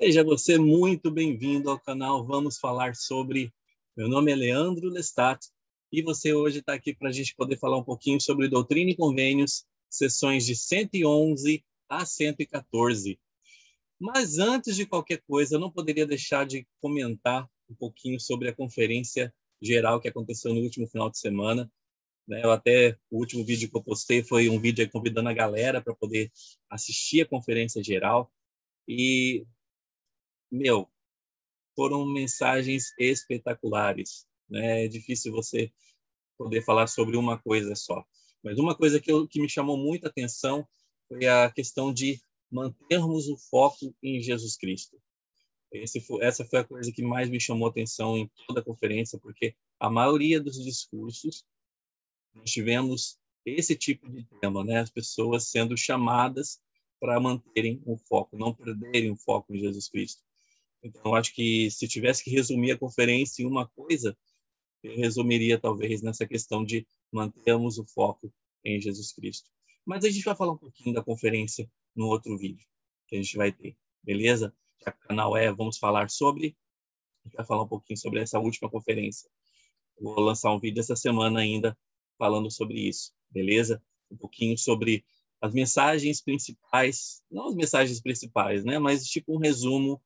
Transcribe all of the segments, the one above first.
Seja você muito bem-vindo ao canal Vamos Falar Sobre. Meu nome é Leandro Lestat e você hoje está aqui para a gente poder falar um pouquinho sobre Doutrina e Convênios, sessões de 111 a 114. Mas antes de qualquer coisa, eu não poderia deixar de comentar um pouquinho sobre a conferência geral que aconteceu no último final de semana. O último vídeo que eu postei foi um vídeo convidando a galera para poder assistir a conferência geral. E, foram mensagens espetaculares, né? É difícil você poder falar sobre uma coisa só. Mas uma coisa que me chamou muita atenção foi a questão de mantermos o foco em Jesus Cristo. Essa foi a coisa que mais me chamou atenção em toda a conferência, porque a maioria dos discursos nós tivemos esse tipo de tema, né? As pessoas sendo chamadas para manterem o foco, não perderem o foco em Jesus Cristo. Então, eu acho que se tivesse que resumir a conferência em uma coisa, eu resumiria talvez nessa questão de mantermos o foco em Jesus Cristo. Mas a gente vai falar um pouquinho da conferência no outro vídeo que a gente vai ter, beleza? Já que o canal Vamos Falar Sobre, a gente vai falar um pouquinho sobre essa última conferência. Eu vou lançar um vídeo essa semana ainda falando sobre isso, beleza? Um pouquinho sobre as mensagens principais, não as mensagens principais, né? Mas tipo um resumo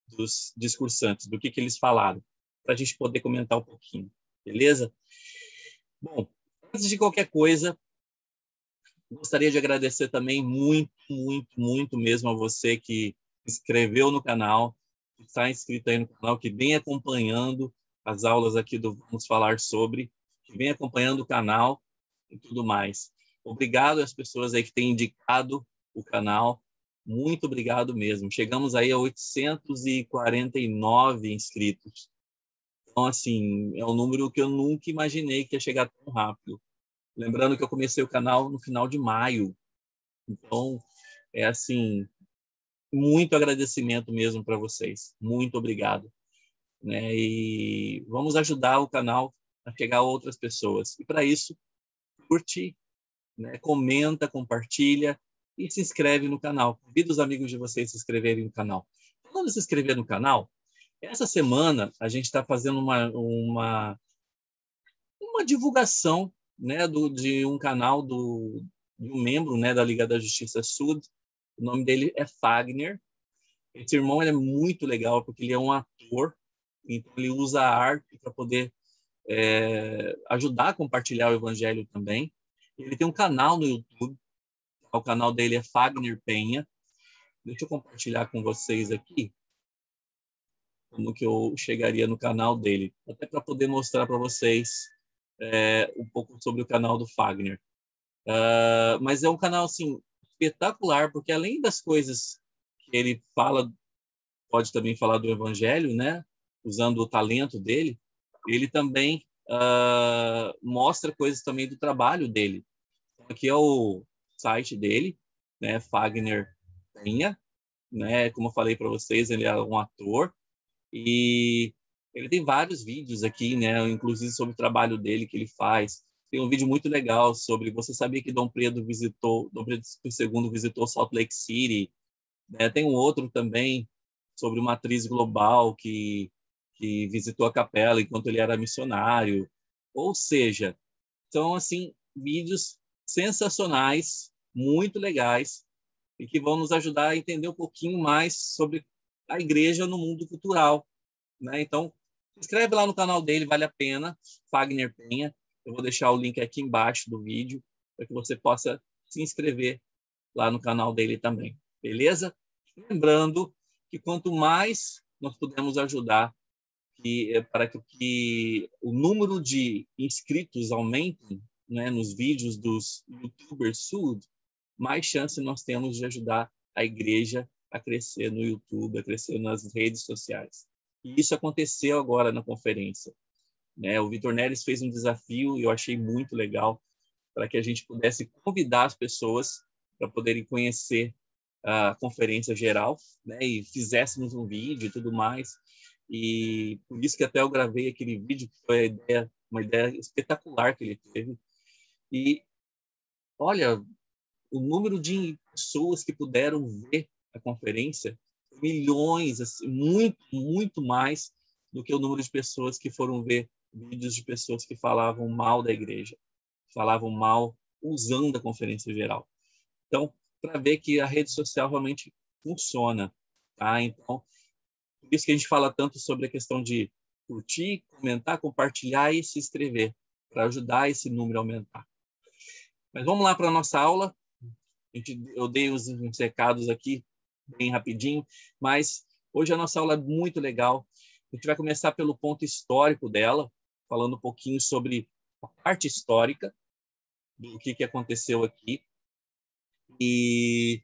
dos discursantes, do que eles falaram, para a gente poder comentar um pouquinho, beleza? Bom, antes de qualquer coisa, gostaria de agradecer também muito mesmo a você que se inscreveu no canal, que está inscrito aí no canal, que vem acompanhando as aulas aqui do Vamos Falar Sobre, que vem acompanhando o canal e tudo mais. Obrigado às pessoas aí que têm indicado o canal. Muito obrigado mesmo. Chegamos aí a 849 inscritos. Então, assim, é um número que eu nunca imaginei que ia chegar tão rápido. Lembrando que eu comecei o canal no final de maio. Então, é assim, muito agradecimento mesmo para vocês. Muito obrigado. Né? E vamos ajudar o canal a chegar a outras pessoas. E para isso, curte, né? Comenta, compartilha e se inscreve no canal. Convido os amigos de vocês a se inscreverem no canal. Quando se inscrever no canal, essa semana a gente está fazendo uma divulgação, né, de um canal de um membro, né, da Liga da Justiça Sud. O nome dele é Fagner. Esse irmão ele é muito legal porque ele é um ator, então ele usa a arte para poder ajudar a compartilhar o evangelho também. Ele tem um canal no YouTube. O canal dele é Fagner Penha. Deixa eu compartilhar com vocês aqui como que eu chegaria no canal dele, até para poder mostrar para vocês um pouco sobre o canal do Fagner. Mas é um canal assim espetacular, porque além das coisas que ele fala, pode também falar do evangelho, né? Usando o talento dele, ele também mostra coisas também do trabalho dele. Aqui é o site dele, né? Fagner Penha, né? Como eu falei para vocês, ele é um ator e ele tem vários vídeos aqui, né? Inclusive sobre o trabalho dele que ele faz. Tem um vídeo muito legal sobre você sabia que Dom Pedro II visitou Salt Lake City, né? Tem um outro também sobre uma atriz global que visitou a capela enquanto ele era missionário. Ou seja, são assim vídeos sensacionais, muito legais e que vão nos ajudar a entender um pouquinho mais sobre a igreja no mundo cultural, né? Então, se inscreve lá no canal dele, vale a pena, Fagner Penha. Eu vou deixar o link aqui embaixo do vídeo para que você possa se inscrever lá no canal dele também, beleza? Lembrando que quanto mais nós pudermos ajudar para que o número de inscritos aumente, né, nos vídeos dos YouTubers Sud, mais chance nós temos de ajudar a igreja a crescer no YouTube, a crescer nas redes sociais. E isso aconteceu agora na conferência, né? O Vitor Neres fez um desafio e eu achei muito legal para que a gente pudesse convidar as pessoas para poderem conhecer a conferência geral, né? E fizéssemos um vídeo e tudo mais. E por isso que até eu gravei aquele vídeo, que foi uma ideia espetacular que ele teve. E olha, o número de pessoas que puderam ver a conferência, milhões, assim, muito, muito mais do que o número de pessoas que foram ver vídeos de pessoas que falavam mal da igreja, falavam mal usando a conferência geral. Então, para ver que a rede social realmente funciona, tá? Então, por isso que a gente fala tanto sobre a questão de curtir, comentar, compartilhar e se inscrever, para ajudar esse número a aumentar. Mas vamos lá para a nossa aula. Eu dei os recados aqui bem rapidinho, mas hoje a nossa aula é muito legal. A gente vai começar pelo ponto histórico dela, falando um pouquinho sobre a parte histórica do que aconteceu aqui. E,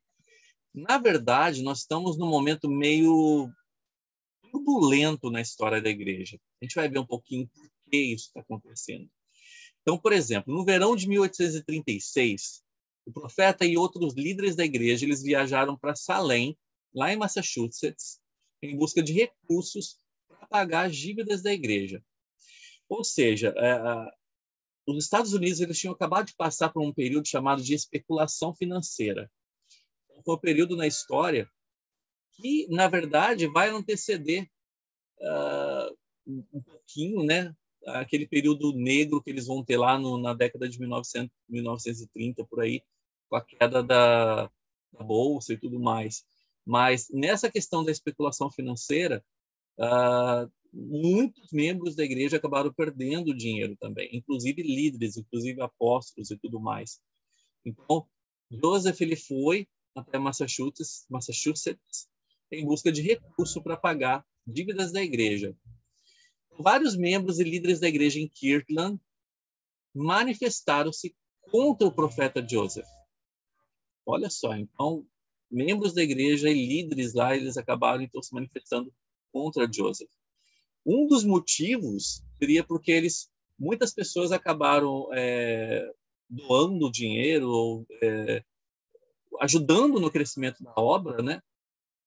na verdade, nós estamos num momento meio turbulento na história da igreja. A gente vai ver um pouquinho por que isso está acontecendo. Então, por exemplo, no verão de 1836, o profeta e outros líderes da igreja eles viajaram para Salem, lá em Massachusetts, em busca de recursos para pagar as dívidas da igreja. Ou seja, os Estados Unidos eles tinham acabado de passar por um período chamado de especulação financeira. Foi um período na história que, na verdade, vai anteceder um pouquinho, né, aquele período negro que eles vão ter lá na década de 1930, por aí, com a queda da Bolsa e tudo mais. Mas nessa questão da especulação financeira, muitos membros da igreja acabaram perdendo dinheiro também, inclusive líderes, inclusive apóstolos e tudo mais. Então, Joseph ele foi até Massachusetts em busca de recurso para pagar dívidas da igreja. Vários membros e líderes da igreja em Kirtland manifestaram-se contra o profeta Joseph. Olha só, então, membros da igreja e líderes lá, eles acabaram então se manifestando contra Joseph. Um dos motivos seria porque muitas pessoas acabaram doando dinheiro ou ajudando no crescimento da obra, né?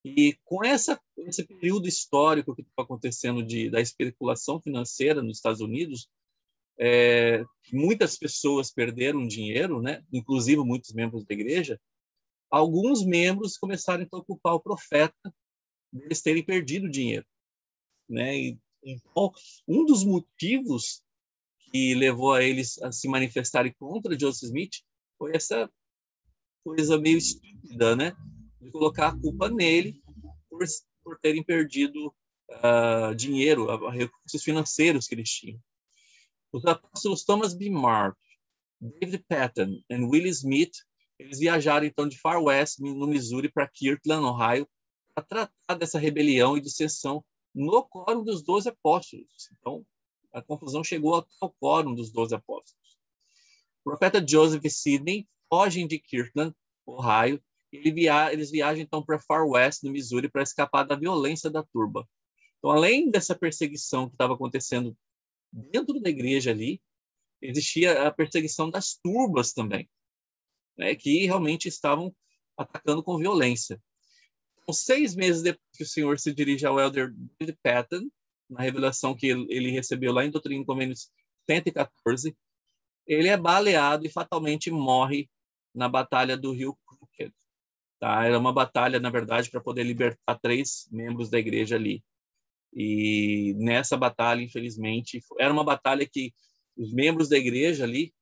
E com esse período histórico que estava acontecendo da especulação financeira nos Estados Unidos, muitas pessoas perderam dinheiro, né? Inclusive muitos membros da igreja. Alguns membros começaram então, a culpar o profeta de eles terem perdido dinheiro, né? E, então, um dos motivos que levou a eles a se manifestarem contra Joseph Smith foi essa coisa meio estúpida, né? De colocar a culpa nele por terem perdido dinheiro, recursos financeiros que eles tinham. Os apóstolos Thomas B. Mark, David Patton e Willie Smith, eles viajaram então de Far West, no Missouri, para Kirtland, Ohio, para tratar dessa rebelião e dissensão no quórum dos 12 apóstolos. Então, a confusão chegou ao quórum dos 12 apóstolos. O profeta Joseph e Sidney fogem de Kirtland, Ohio, e eles viajam então para Far West, no Missouri, para escapar da violência da turba. Então, além dessa perseguição que estava acontecendo dentro da igreja ali, existia a perseguição das turbas também, né, que realmente estavam atacando com violência. Então, 6 meses depois que o Senhor se dirige ao elder David Patton, na revelação que ele recebeu lá em Doutrina e Convênios 114, ele é baleado e fatalmente morre na Batalha do Rio Crooked. Tá? Era uma batalha, na verdade, para poder libertar 3 membros da igreja ali. E nessa batalha, infelizmente, era uma batalha que os membros da igreja ali,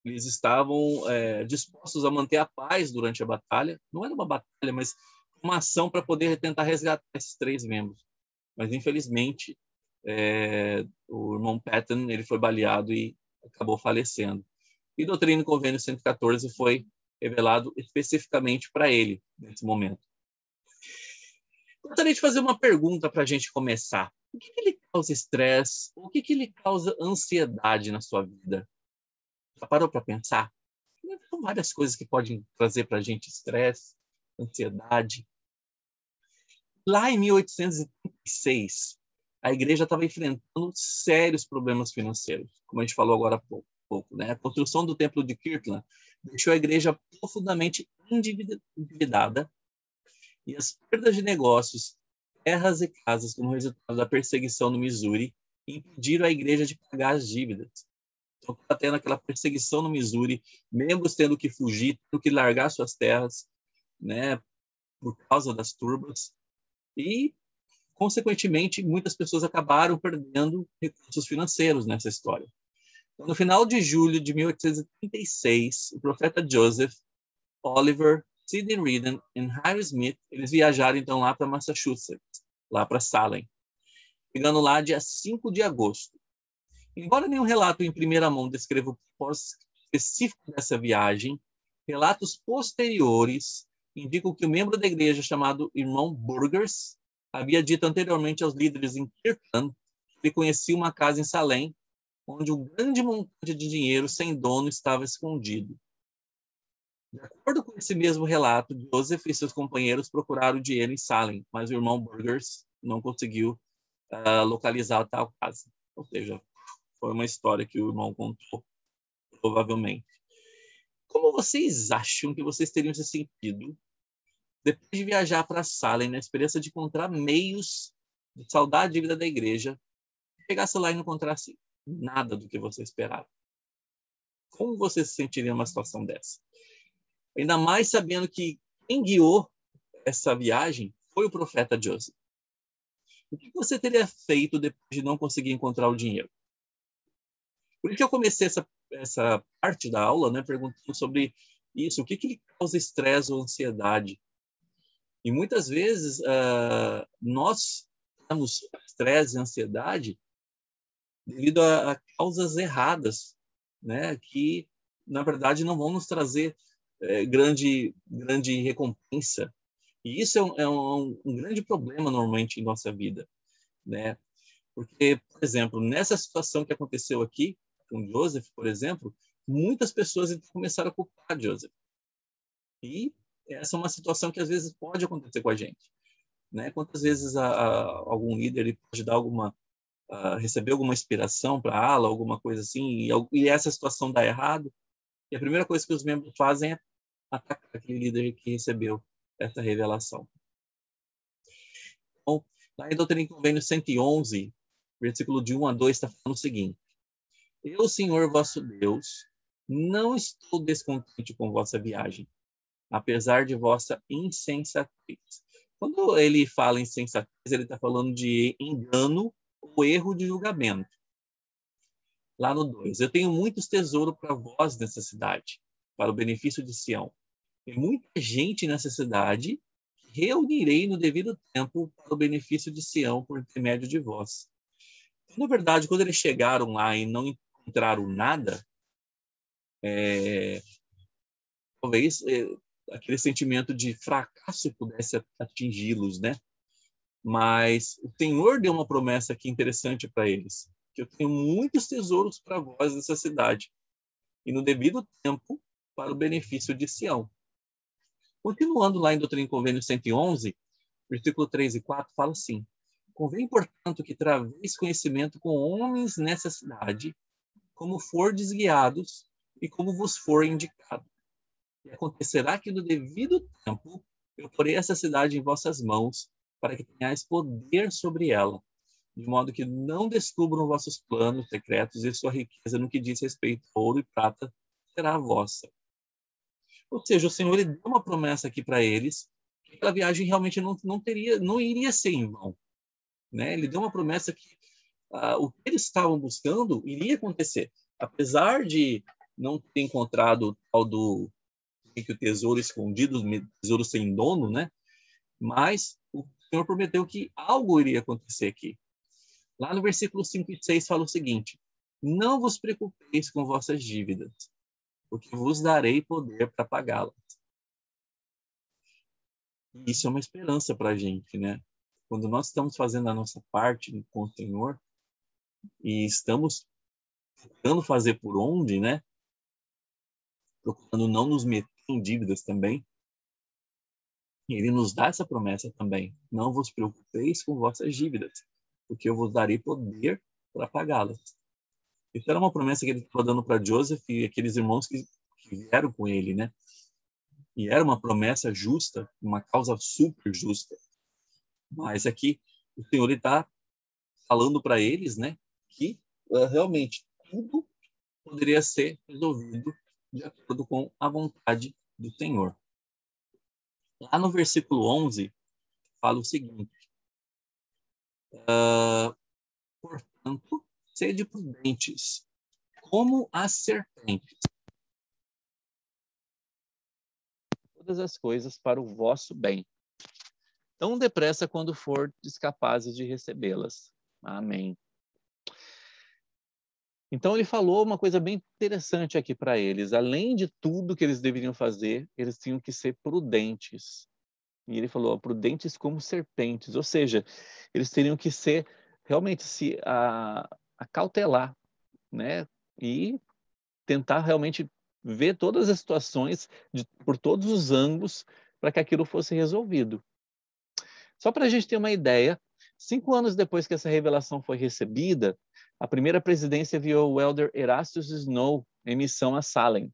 eles estavam dispostos a manter a paz durante a batalha. Não era uma batalha, mas uma ação para poder tentar resgatar esses 3 membros. Mas, infelizmente, o irmão Patton ele foi baleado e acabou falecendo. E Doutrina e Convênio 114 foi revelado especificamente para ele, nesse momento. Gostaria de fazer uma pergunta para a gente começar. O que lhe causa estresse? O que lhe causa ansiedade na sua vida? Já parou para pensar? São várias coisas que podem trazer para a gente estresse, ansiedade. Lá em 1836, a igreja estava enfrentando sérios problemas financeiros, como a gente falou agora há pouco, né? A construção do templo de Kirtland deixou a igreja profundamente endividada e as perdas de negócios, terras e casas como resultado da perseguição no Missouri impediram a igreja de pagar as dívidas. Então, está tendo aquela perseguição no Missouri, membros tendo que fugir, tendo que largar suas terras, né? por causa das turbas e, consequentemente, muitas pessoas acabaram perdendo recursos financeiros nessa história. Então, no final de julho de 1836, o profeta Joseph, Oliver, Sidney Reed e Harry Smith, eles viajaram então lá para Massachusetts, lá para Salem, chegando lá dia 5 de agosto. Embora nenhum relato em primeira mão descreva o propósito específico dessa viagem, relatos posteriores indicam que o membro da igreja chamado Irmão Burgers havia dito anteriormente aos líderes em Kirtland que ele conhecia uma casa em Salem, onde um grande montante de dinheiro sem dono estava escondido. De acordo com esse mesmo relato, Joseph e seus companheiros procuraram o dinheiro em Salem, mas o irmão Burgers não conseguiu localizar tal casa. Ou seja, foi uma história que o irmão contou, provavelmente. Como vocês acham que vocês teriam se sentido depois de viajar para Salem, na esperança de encontrar meios de saldar a dívida da igreja, chegasse lá e não encontrasse nada do que você esperava? Como você se sentiria numa situação dessa? Ainda mais sabendo que quem guiou essa viagem foi o profeta Joseph. O que você teria feito depois de não conseguir encontrar o dinheiro? Por isso que eu comecei essa parte da aula, né, perguntando sobre isso, o que causa estresse ou ansiedade. E muitas vezes nós temos estresse e ansiedade devido a causas erradas, né, que, na verdade, não vão nos trazer grande recompensa. E isso é um grande problema, normalmente, em nossa vida, né? Porque, por exemplo, nessa situação que aconteceu aqui, com Joseph, por exemplo, muitas pessoas então começaram a culpar Joseph. E essa é uma situação que, às vezes, pode acontecer com a gente, né? Quantas vezes algum líder ele pode dar receber alguma inspiração para a ala, alguma coisa assim, e essa situação dá errado, e a primeira coisa que os membros fazem é atacar aquele líder que recebeu essa revelação. Então, lá em Doutrina e Convênio 111, versículo de 1 a 2, está falando o seguinte: Eu, Senhor vosso Deus, não estou descontente com vossa viagem, apesar de vossa insensatez. Quando ele fala insensatez, ele está falando de engano ou erro de julgamento. Lá no 2, eu tenho muitos tesouros para vós nessa cidade, para o benefício de Sião. Tem muita gente nessa cidade que reunirei no devido tempo para o benefício de Sião por intermédio de vós. Então, na verdade, quando eles chegaram lá e não encontraram nada, talvez aquele sentimento de fracasso pudesse atingi-los, né? Mas o Senhor deu uma promessa aqui interessante para eles, que eu tenho muitos tesouros para vós nessa cidade, e no devido tempo para o benefício de Sião. Continuando lá em Doutrina e Convênio 111, versículo 3 e 4, fala assim: Convém, portanto, que traveis conhecimento com homens nessa cidade, como fordes guiados e como vos for indicado. E acontecerá que no devido tempo eu porei essa cidade em vossas mãos, para que tenhais poder sobre ela, de modo que não descubram vossos planos secretos e sua riqueza no que diz respeito a ouro e prata será vossa. Ou seja, o Senhor ele deu uma promessa aqui para eles, que aquela viagem realmente não iria ser em vão, né? Ele deu uma promessa que o que eles estavam buscando iria acontecer, apesar de não ter encontrado o tal do que o tesouro escondido, tesouro sem dono, né? Mas o Senhor prometeu que algo iria acontecer aqui. Lá no versículo 5 e 6 fala o seguinte: Não vos preocupeis com vossas dívidas, porque vos darei poder para pagá-las. E isso é uma esperança para a gente, né? Quando nós estamos fazendo a nossa parte com o Senhor e estamos tentando fazer por onde, né? Procurando não nos meter em dívidas também. Ele nos dá essa promessa também. Não vos preocupeis com vossas dívidas, porque eu vos darei poder para pagá-las. Isso era uma promessa que ele estava dando para Joseph e aqueles irmãos que vieram com ele, né? E era uma promessa justa, uma causa super justa. Mas aqui o Senhor está falando para eles, né, que realmente tudo poderia ser resolvido de acordo com a vontade do Senhor. Lá no versículo 11, fala o seguinte: portanto, sede prudentes, como as serpentes. Todas as coisas para o vosso bem. Tão depressa quando fordes capazes de recebê-las. Amém. Então ele falou uma coisa bem interessante aqui para eles. Além de tudo que eles deveriam fazer, eles tinham que ser prudentes. E ele falou, prudentes como serpentes. Ou seja, eles teriam que ser realmente se acautelar, né? E tentar realmente ver todas as situações por todos os ângulos para que aquilo fosse resolvido. Só para a gente ter uma ideia, 5 anos depois que essa revelação foi recebida, a primeira presidência enviou o elder Erastus Snow em missão a Salem,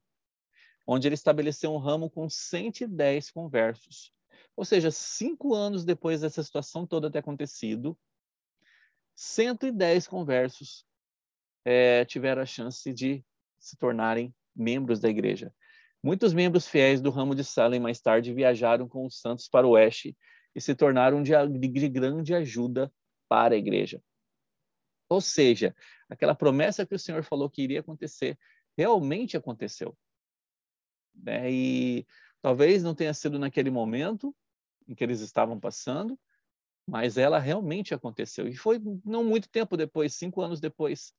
onde ele estabeleceu um ramo com 110 conversos. Ou seja, 5 anos depois dessa situação toda ter acontecido, 110 conversos tiveram a chance de se tornarem membros da igreja. Muitos membros fiéis do ramo de Salem mais tarde viajaram com os santos para o oeste e se tornaram de grande ajuda para a igreja. Ou seja, aquela promessa que o Senhor falou que iria acontecer, realmente aconteceu. E talvez não tenha sido naquele momento em que eles estavam passando, mas ela realmente aconteceu. E foi não muito tempo depois, 5 anos depois,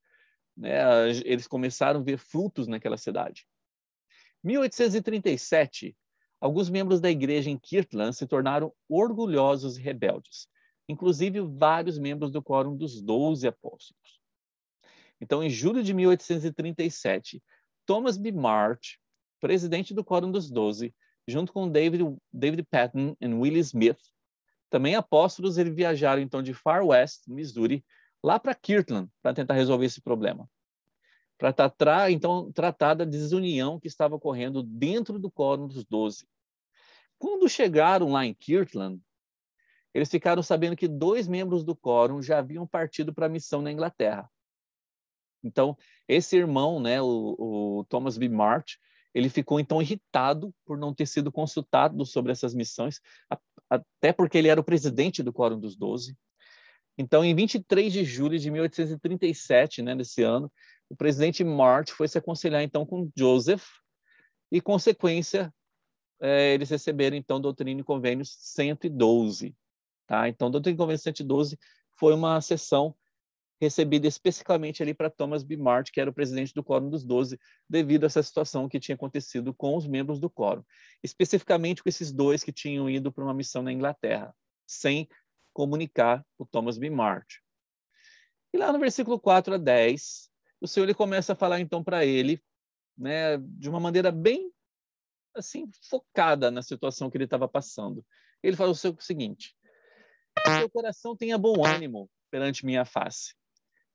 eles começaram a ver frutos naquela cidade. Em 1837, alguns membros da igreja em Kirtland se tornaram orgulhosos e rebeldes, inclusive vários membros do Quórum dos 12 Apóstolos. Então, em julho de 1837, Thomas B. Marsh, presidente do Quórum dos 12, junto com David Patton e Willie Smith, também apóstolos, eles viajaram então de Far West, Missouri, lá para Kirtland, para tentar resolver esse problema. Para tratar da desunião que estava ocorrendo dentro do Quórum dos 12. Quando chegaram lá em Kirtland, eles ficaram sabendo que 2 membros do Quórum já haviam partido para a missão na Inglaterra. Então, esse irmão, o Thomas B. Marsh, ele ficou então irritado por não ter sido consultado sobre essas missões, até porque ele era o presidente do Quórum dos 12. Então, em 23 de julho de 1837, nesse ano, o presidente Marsh foi se aconselhar então com Joseph e, consequência, eles receberam então Doutrina e Convênios 112. Tá? Então, Doutrina e Convênios 112 foi uma sessão recebida especificamente ali para Thomas B. Marsh, que era o presidente do Quórum dos 12, devido a essa situação que tinha acontecido com os membros do Quórum, especificamente com esses 2 que tinham ido para uma missão na Inglaterra, sem comunicar o Thomas B. Marsh. E lá no versículo 4 a 10, o Senhor ele começa a falar então para ele, de uma maneira bem assim focada na situação que ele estava passando. Ele fala o seguinte: seu coração tenha bom ânimo perante minha face,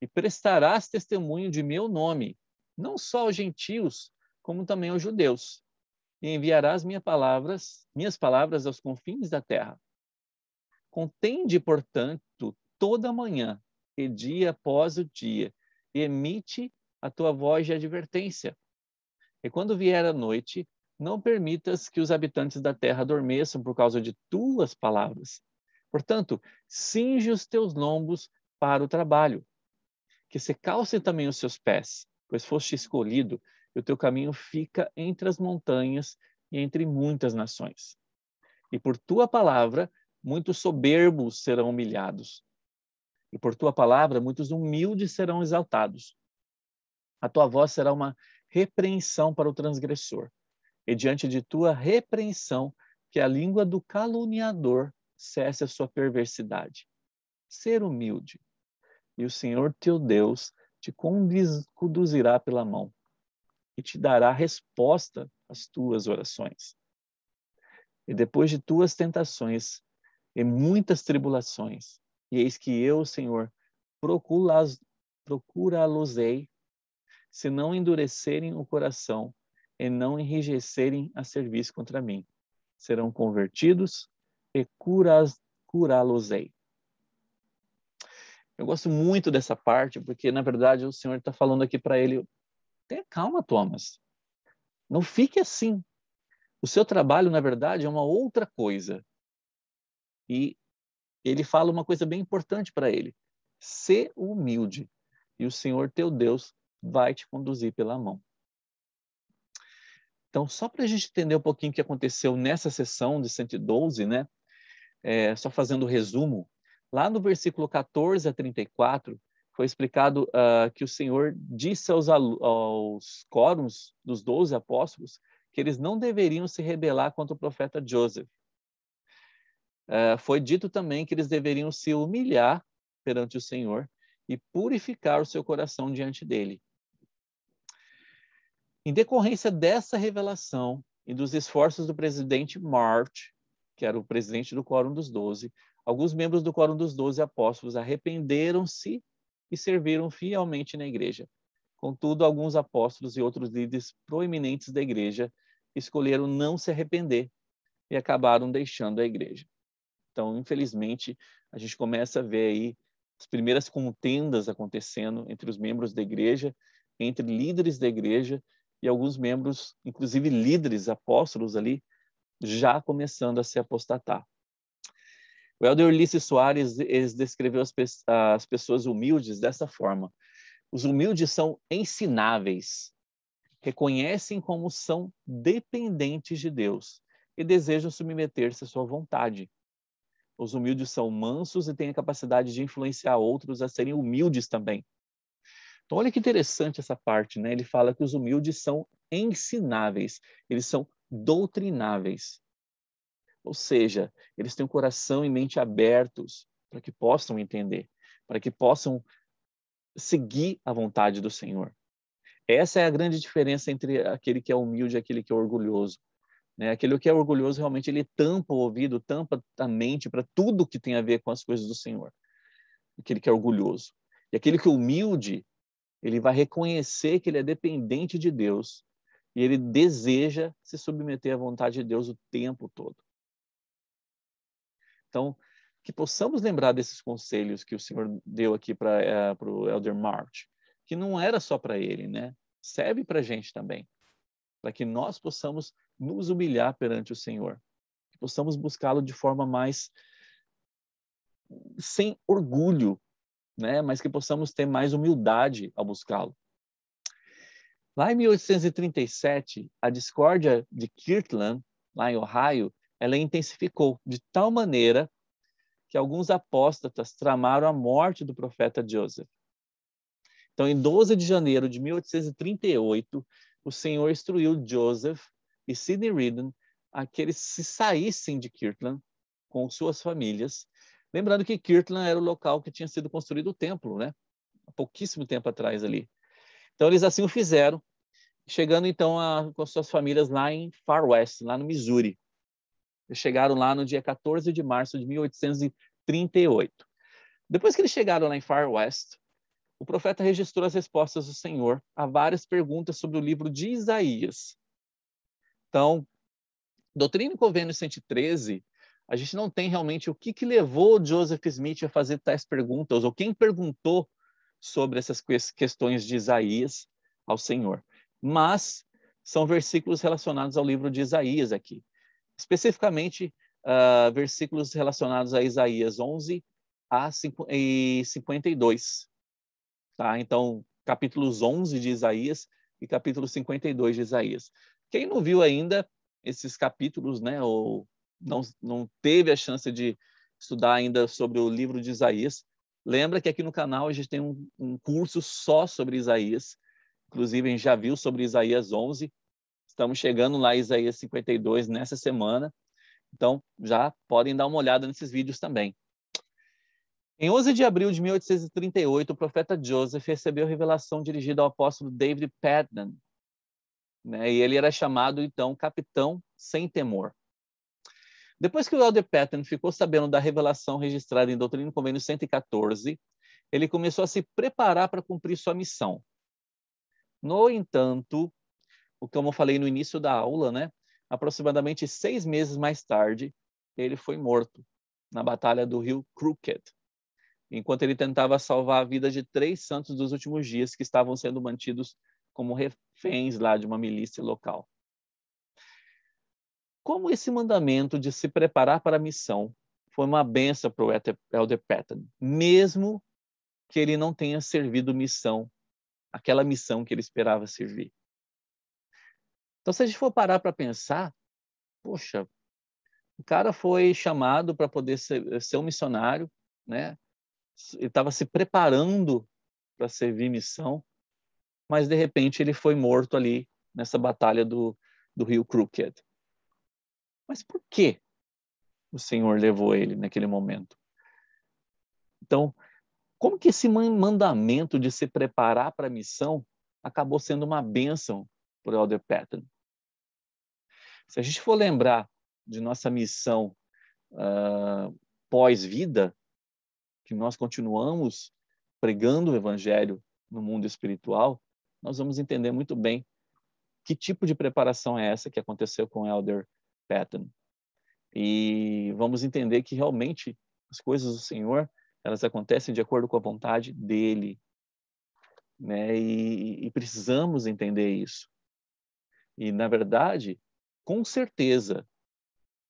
e prestarás testemunho de meu nome, não só aos gentios, como também aos judeus, e enviarás minhas palavras aos confins da terra. Contende, portanto, toda manhã e dia após o dia, e emite a tua voz de advertência. E quando vier a noite, não permitas que os habitantes da terra adormeçam por causa de tuas palavras. Portanto, cinge os teus lombos para o trabalho, que se calcem também os seus pés, pois foste escolhido, e o teu caminho fica entre as montanhas e entre muitas nações. E por tua palavra, muitos soberbos serão humilhados, e por tua palavra, muitos humildes serão exaltados. A tua voz será uma repreensão para o transgressor, e diante de tua repreensão, que a língua do caluniador cesse a sua perversidade. Ser humilde, e o Senhor teu Deus te conduzirá pela mão e te dará resposta às tuas orações. E depois de tuas tentações e muitas tribulações, e eis que eu, Senhor, procurá-los-ei, se não endurecerem o coração e não enrijecerem a serviço contra mim. Serão convertidos e curá-los-ei. Eu gosto muito dessa parte, porque, na verdade, o Senhor está falando aqui para ele: tenha calma, Thomas. Não fique assim. O seu trabalho, na verdade, é uma outra coisa. E ele fala uma coisa bem importante para ele. Sê humilde, e o Senhor teu Deus vai te conduzir pela mão. Então, só para a gente entender um pouquinho o que aconteceu nessa sessão de 112, né? Só fazendo o resumo, lá no versículo 14 a 34, foi explicado que o Senhor disse aos quórums dos 12 apóstolos que eles não deveriam se rebelar contra o profeta Joseph. Foi dito também que eles deveriam se humilhar perante o Senhor e purificar o seu coração diante dele. Em decorrência dessa revelação e dos esforços do presidente March, que era o presidente do Quórum dos 12, alguns membros do Quórum dos 12 apóstolos arrependeram-se e serviram fielmente na igreja. Contudo, alguns apóstolos e outros líderes proeminentes da igreja escolheram não se arrepender e acabaram deixando a igreja. Então, infelizmente, a gente começa a ver aí as primeiras contendas acontecendo entre os membros da igreja, entre líderes da igreja e alguns membros, inclusive líderes, apóstolos ali, já começando a se apostatar. O elder Ulisses Soares descreveu as pessoas humildes dessa forma. Os humildes são ensináveis, reconhecem como são dependentes de Deus e desejam submeter-se à sua vontade. Os humildes são mansos e têm a capacidade de influenciar outros a serem humildes também. Então, olha que interessante essa parte, né? Ele fala que os humildes são ensináveis, eles são doutrináveis. Ou seja, eles têm o coração e mente abertos para que possam entender, para que possam seguir a vontade do Senhor. Essa é a grande diferença entre aquele que é humilde e aquele que é orgulhoso. Aquele que é orgulhoso, realmente, ele tampa o ouvido, tampa a mente para tudo que tem a ver com as coisas do Senhor. Aquele que é orgulhoso. E aquele que é humilde, ele vai reconhecer que ele é dependente de Deus e ele deseja se submeter à vontade de Deus o tempo todo. Então, que possamos lembrar desses conselhos que o Senhor deu aqui para o Elder March, que não era só para ele, né? Serve para a gente também, para que nós possamos nos humilhar perante o Senhor, que possamos buscá-lo de forma mais sem orgulho, né? Mas que possamos ter mais humildade ao buscá-lo. Lá em 1837, a discórdia de Kirtland, lá em Ohio, ela intensificou de tal maneira que alguns apóstatas tramaram a morte do profeta Joseph. Então, em 12 de janeiro de 1838, o Senhor instruiu Joseph e Sidney Rigdon a que eles se saíssem de Kirtland com suas famílias, lembrando que Kirtland era o local que tinha sido construído o templo, né? Há pouquíssimo tempo atrás ali. Então, eles assim o fizeram, chegando então com suas famílias lá em Far West, lá no Missouri. Eles chegaram lá no dia 14 de março de 1838. Depois que eles chegaram lá em Far West, o profeta registrou as respostas do Senhor a várias perguntas sobre o livro de Isaías. Então, Doutrina e Convênio 113, a gente não tem realmente o que levou Joseph Smith a fazer tais perguntas, ou quem perguntou sobre essas questões de Isaías ao Senhor. Mas são versículos relacionados ao livro de Isaías aqui. Especificamente, versículos relacionados a Isaías 11 a 52. Tá? Então, capítulos 11 de Isaías e capítulo 52 de Isaías. Quem não viu ainda esses capítulos, né, ou não teve a chance de estudar ainda sobre o livro de Isaías, lembra que aqui no canal a gente tem um curso só sobre Isaías. Inclusive, a gente já viu sobre Isaías 11. Estamos chegando lá em Isaías 52 nessa semana. Então, já podem dar uma olhada nesses vídeos também. Em 11 de abril de 1838, o profeta Joseph recebeu revelação dirigida ao apóstolo David Patton, né? E ele era chamado, então, Capitão Sem Temor. Depois que o elder Patton ficou sabendo da revelação registrada em Doutrina e Convênio 114, ele começou a se preparar para cumprir sua missão. No entanto, como eu falei no início da aula, né? Aproximadamente 6 meses mais tarde, ele foi morto na Batalha do Rio Crooked, enquanto ele tentava salvar a vida de 3 santos dos últimos dias que estavam sendo mantidos como reféns lá de uma milícia local. como esse mandamento de se preparar para a missão foi uma benção para o Elder Patton, mesmo que ele não tenha servido missão, aquela missão que ele esperava servir. Então, se a gente for parar para pensar, poxa, o cara foi chamado para poder ser um missionário, né? Ele estava se preparando para servir missão, mas de repente ele foi morto ali nessa batalha do rio Crooked. Mas por que o Senhor levou ele naquele momento? Então, como que esse mandamento de se preparar para a missão acabou sendo uma bênção para o Elder Patton? Se a gente for lembrar de nossa missão pós-vida, que nós continuamos pregando o evangelho no mundo espiritual, nós vamos entender muito bem que tipo de preparação é essa que aconteceu com o Elder Patton. E vamos entender que realmente as coisas do Senhor, elas acontecem de acordo com a vontade dele, né? E precisamos entender isso. E, na verdade, com certeza,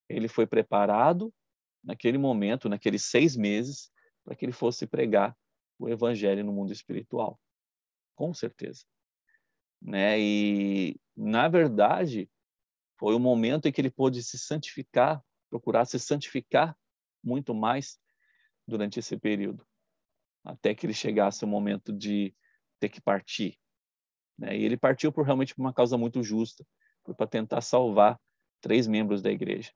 ele foi preparado naquele momento, naqueles 6 meses, para que ele fosse pregar o evangelho no mundo espiritual. Com certeza. Né? E, na verdade, foi o momento em que ele pôde se santificar, procurar se santificar muito mais durante esse período, até que ele chegasse o momento de ter que partir. Né? E ele partiu realmente por uma causa muito justa, foi para tentar salvar 3 membros da igreja.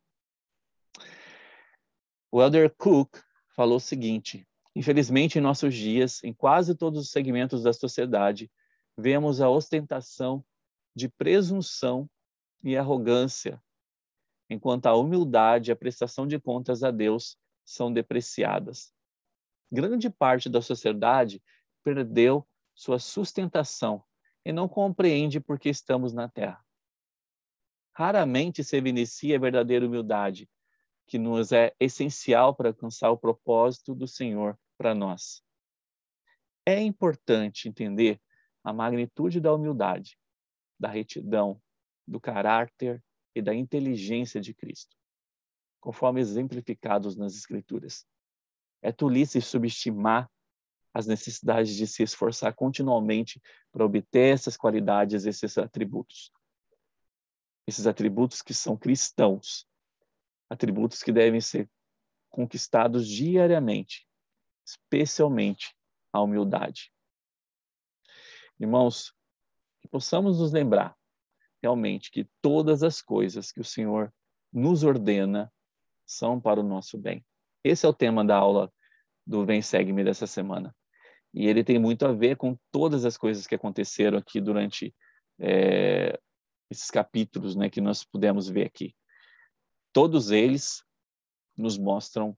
O Elder Cook falou o seguinte: infelizmente, em nossos dias, em quase todos os segmentos da sociedade, vemos a ostentação de presunção e arrogância, enquanto a humildade e a prestação de contas a Deus são depreciadas. Grande parte da sociedade perdeu sua sustentação e não compreende por que estamos na Terra. Raramente se evidencia a verdadeira humildade, que nos é essencial para alcançar o propósito do Senhor para nós. É importante entender a magnitude da humildade, da retidão, do caráter e da inteligência de Cristo, conforme exemplificados nas Escrituras. É tolice subestimar as necessidades de se esforçar continuamente para obter essas qualidades, esses atributos. Esses atributos que são cristãos, atributos que devem ser conquistados diariamente, especialmente a humildade. Irmãos, que possamos nos lembrar realmente que todas as coisas que o Senhor nos ordena são para o nosso bem. Esse é o tema da aula do Vem Segue-me dessa semana. E ele tem muito a ver com todas as coisas que aconteceram aqui durante esses capítulos, né, que nós pudemos ver aqui. Todos eles nos mostram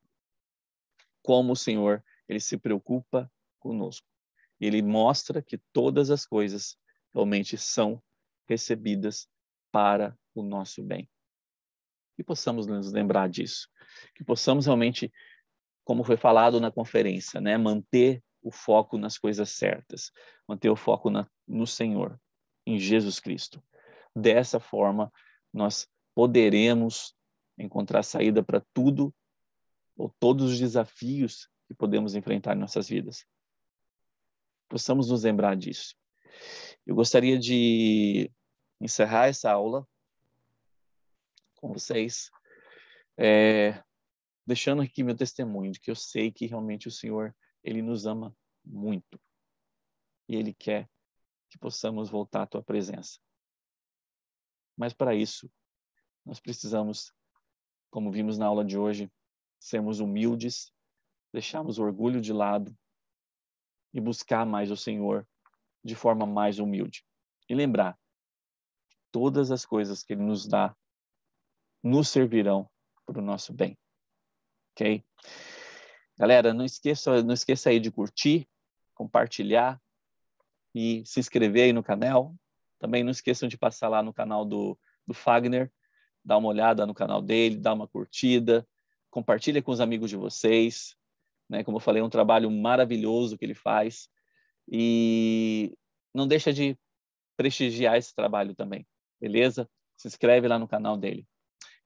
como o Senhor ele se preocupa conosco. Ele mostra que todas as coisas realmente são recebidas para o nosso bem. Que possamos nos lembrar disso. Que possamos realmente, como foi falado na conferência, né, manter o foco nas coisas certas, manter o foco no Senhor, em Jesus Cristo. Dessa forma, nós poderemos encontrar saída para tudo ou todos os desafios que podemos enfrentar em nossas vidas. Possamos nos lembrar disso. Eu gostaria de encerrar essa aula com vocês, deixando aqui meu testemunho de que eu sei que realmente o Senhor, Ele nos ama muito. E Ele quer que possamos voltar à Tua presença. Mas para isso, nós precisamos, como vimos na aula de hoje, sermos humildes, deixarmos o orgulho de lado e buscar mais o Senhor de forma mais humilde. E lembrar que todas as coisas que Ele nos dá nos servirão para o nosso bem. Ok? Galera, não esqueça aí de curtir, compartilhar e se inscrever aí no canal. Também não esqueçam de passar lá no canal do Fagner, dar uma olhada no canal dele, dar uma curtida, compartilha com os amigos de vocês. Né? Como eu falei, é um trabalho maravilhoso que ele faz. E não deixa de prestigiar esse trabalho também, beleza? Se inscreve lá no canal dele.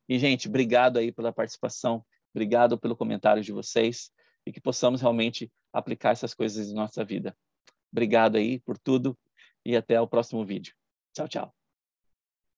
E, gente, obrigado aí pela participação, obrigado pelo comentário de vocês e que possamos realmente aplicar essas coisas em nossa vida. Obrigado aí por tudo e até o próximo vídeo. Tchau, tchau.